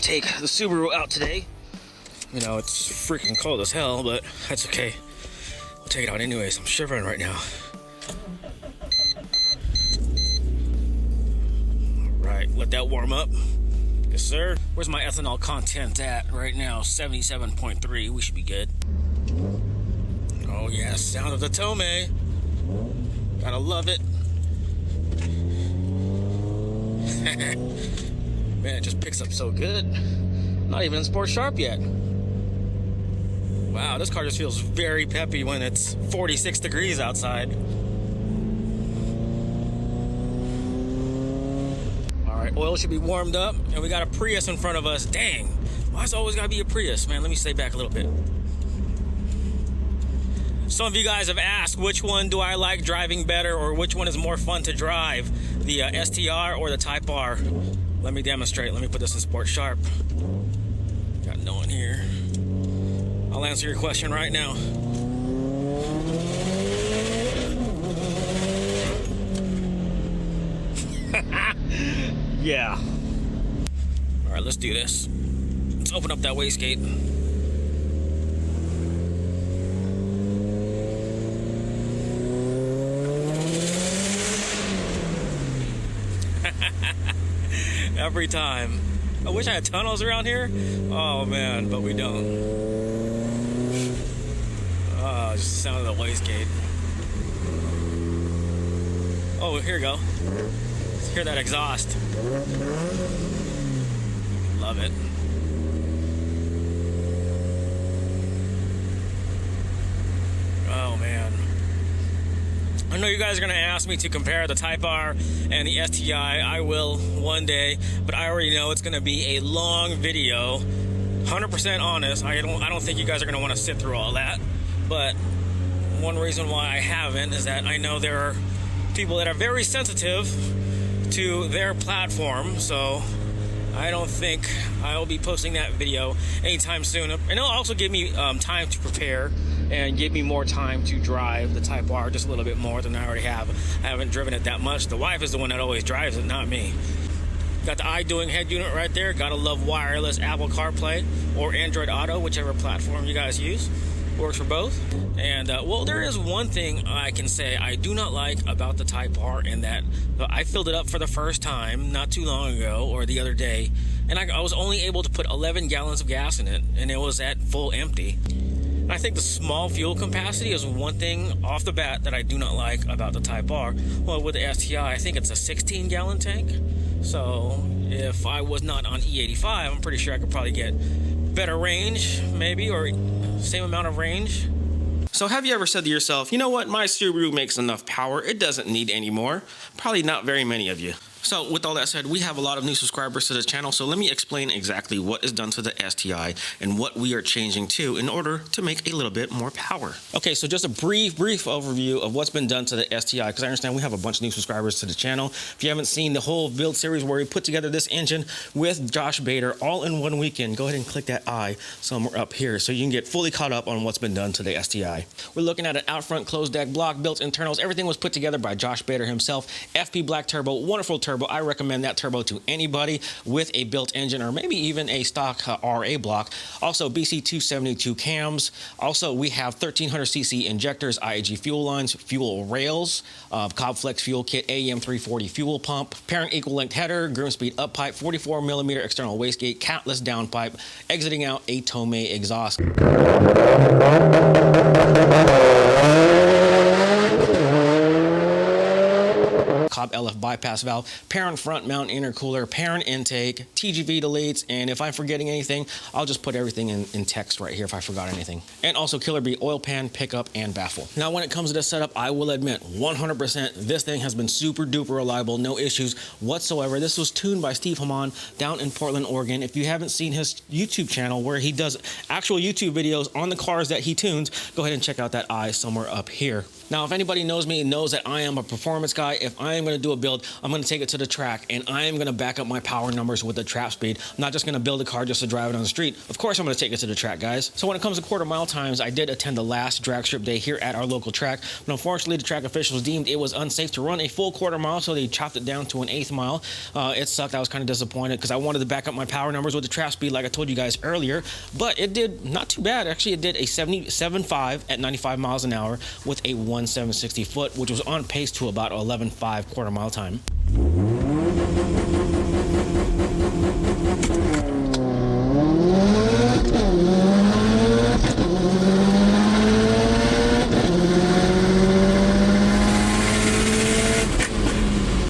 take the Subaru out today. You know, it's freaking cold as hell, but that's okay. We'll take it out anyways. I'm shivering right now. Alright, let that warm up. Yes, sir. Where's my ethanol content at right now? 77.3. We should be good. Oh, yeah. Sound of the Tomei. Gotta love it. Man, it just picks up so good. Not even in Sport Sharp yet. Wow, this car just feels very peppy when it's 46 degrees outside. Alright, oil should be warmed up, and we got a Prius in front of us. Dang, why is it always gotta be a Prius? Man, let me stay back a little bit. Some of you guys have asked which one do I like driving better, or which one is more fun to drive, the STR or the Type R. Let me demonstrate. Let me put this in Sport Sharp. Got no one here. I'll answer your question right now. Yeah. All right, let's do this. Let's open up that wastegate. Every time. I wish I had tunnels around here. Oh man, but we don't. Oh, just the sound of the wastegate. Oh, here we go. Let's hear that exhaust. Love it. Oh man. I know you guys are going to ask me to compare the Type R and the STI. I will one day, but I already know it's going to be a long video. 100% honest. I don't think you guys are going to want to sit through all that. But one reason why I haven't is that I know there are people that are very sensitive to their platform. So I don't think I'll be posting that video anytime soon. And it'll also give me time to prepare and give me more time to drive the Type R just a little bit more than I already have. I haven't driven it that much. The wife is the one that always drives it, not me. Got the iDoing head unit right there. Gotta love wireless Apple CarPlay or Android Auto, whichever platform you guys use. Works for both. And well, there is one thing I can say I do not like about the Type R, in that I filled it up for the first time not too long ago, or the other day, and I was only able to put 11 gallons of gas in it, and it was at full empty. I think the small fuel capacity is one thing off the bat that I do not like about the Type R. Well, with the STI, I think it's a 16-gallon tank. So if I was not on E85, I'm pretty sure I could probably get better range, maybe, or same amount of range. So have you ever said to yourself, you know what, my Subaru makes enough power, it doesn't need any more? Probably not very many of you. So with all that said, we have a lot of new subscribers to this channel, so let me explain exactly what is done to the STI and what we are changing to in order to make a little bit more power. Okay, so just a brief overview of what's been done to the STI, because I understand we have a bunch of new subscribers to the channel. If you haven't seen the whole build series where we put together this engine with Josh Bader all in one weekend, go ahead and click that I somewhere up here so you can get fully caught up on what's been done to the STI. We're looking at an out front closed deck block, built internals. Everything was put together by Josh Bader himself. FP black turbo, wonderful turbo. I recommend that turbo to anybody with a built engine, or maybe even a stock RA block. Also BC 272 cams. Also we have 1300cc injectors, IAG fuel lines, fuel rails, Cobb Flex fuel kit, AEM 340 fuel pump, parent equal length header, groom speed up pipe, 44mm external wastegate, catless downpipe, exiting out a Tomei exhaust. Cobb LF bypass valve, parent front mount intercooler, parent intake, TGV deletes, and if I'm forgetting anything, I'll just put everything in text right here if I forgot anything. And also Killer B oil pan, pickup, and baffle. Now when it comes to this setup, I will admit 100% this thing has been super duper reliable, no issues whatsoever. This was tuned by Steve Haman down in Portland, Oregon. If you haven't seen his YouTube channel where he does actual YouTube videos on the cars that he tunes, go ahead and check out that I somewhere up here. Now, if anybody knows me, knows that I am a performance guy. If I am going to do a build, I'm going to take it to the track, and I am going to back up my power numbers with the trap speed. I'm not just going to build a car just to drive it on the street. Of course, I'm going to take it to the track, guys. So when it comes to quarter mile times, I did attend the last drag strip day here at our local track, but unfortunately, the track officials deemed it was unsafe to run a full quarter mile, so they chopped it down to an 1/8 mile. It sucked. I was kind of disappointed because I wanted to back up my power numbers with the trap speed like I told you guys earlier, but it did not too bad. Actually, it did a 77.5 at 95 miles an hour with a 1.760 foot, which was on pace to about 11.5 quarter mile time.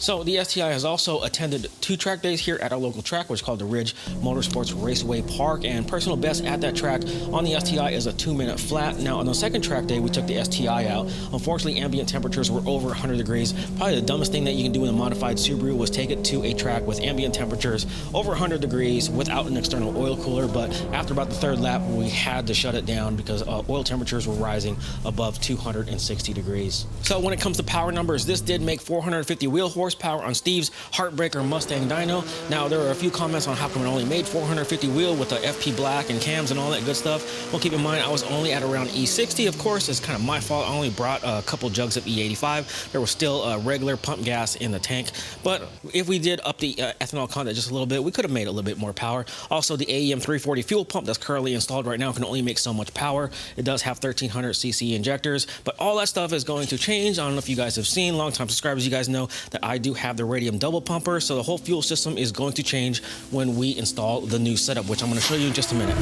So the STI has also attended 2 track days here at our local track, which is called the Ridge Motorsports Raceway Park, and personal best at that track on the STI is a 2-minute flat. Now on the second track day, we took the STI out. Unfortunately, ambient temperatures were over 100 degrees. Probably the dumbest thing that you can do in a modified Subaru was take it to a track with ambient temperatures over 100 degrees without an external oil cooler, but after about the 3rd lap, we had to shut it down because oil temperatures were rising above 260 degrees. So when it comes to power numbers, this did make 450 wheel horsepower on Steve's Heartbreaker Mustang dyno. Now, there are a few comments on how come it only made 450 wheel with the FP black and cams and all that good stuff. Well, keep in mind, I was only at around E60. Of course, it's kind of my fault. I only brought a couple jugs of E85. There was still regular pump gas in the tank. But if we did up the ethanol content just a little bit, we could have made a little bit more power. Also, the AEM 340 fuel pump that's currently installed right now can only make so much power. It does have 1300 cc injectors, but all that stuff is going to change. I don't know if you guys have seen, longtime subscribers, you guys know that I do have the radium double pumper, so the whole fuel system is going to change when we install the new setup, which I'm going to show you in just a minute.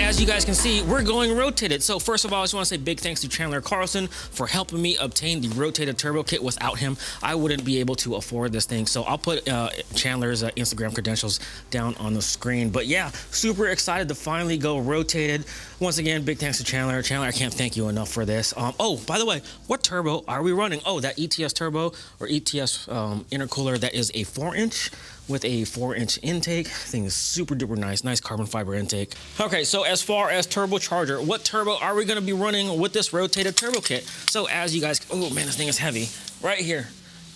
As you guys can see, we're going rotated. So first of all, I just want to say big thanks to Chandler Carlson for helping me obtain the rotated turbo kit. Without him, I wouldn't be able to afford this thing. So I'll put Chandler's Instagram credentials down on the screen. But yeah, super excited to finally go rotated. Once again, big thanks to Chandler. Chandler, I can't thank you enough for this. Oh, by the way, what turbo are we running? Oh, that ETS turbo or ETS intercooler, that is a 4-inch with a 4-inch intake. Thing is super duper nice carbon fiber intake. Okay, so as far as turbocharger, what turbo are we gonna be running with this rotated turbo kit? So as you guys, oh man, this thing is heavy. Right here,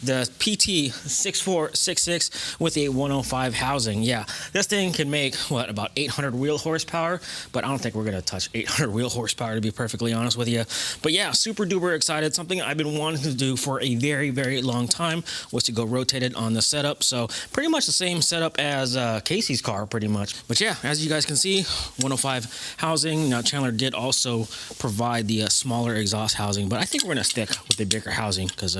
the PT 6466 with a 105 housing. Yeah, this thing can make, what, about 800 wheel horsepower, but I don't think we're gonna touch 800 wheel horsepower, to be perfectly honest with you. But yeah, super duper excited. Something I've been wanting to do for a very, very long time was to go rotated on the setup. So pretty much the same setup as Casey's car, pretty much. But yeah, as you guys can see, 105 housing. Now Chandler did also provide the smaller exhaust housing, but I think we're gonna stick with the bigger housing because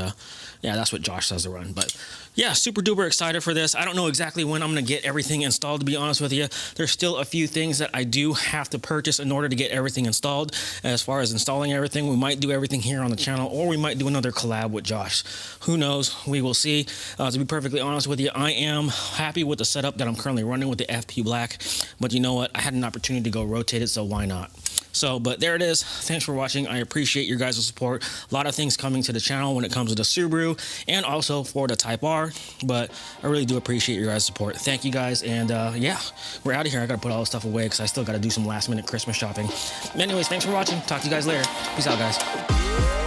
yeah, that's what Josh says to run. But yeah, super duper excited for this. I don't know exactly when I'm gonna get everything installed, to be honest with you. There's still a few things that I do have to purchase in order to get everything installed. As far as installing everything, we might do everything here on the channel, or we might do another collab with Josh. Who knows? We will see. To be perfectly honest with you, I am happy with the setup that I'm currently running with the FP Black. But you know what? I had an opportunity to go rotate it, so why not? So, but there it is. Thanks for watching. I appreciate your guys' support. A lot of things coming to the channel when it comes to the Subaru and also for the Type R, but I really do appreciate your guys' support. Thank you guys, and yeah, we're out of here. I gotta put all this stuff away because I still gotta do some last minute Christmas shopping. Anyways, thanks for watching. Talk to you guys later. Peace out, guys.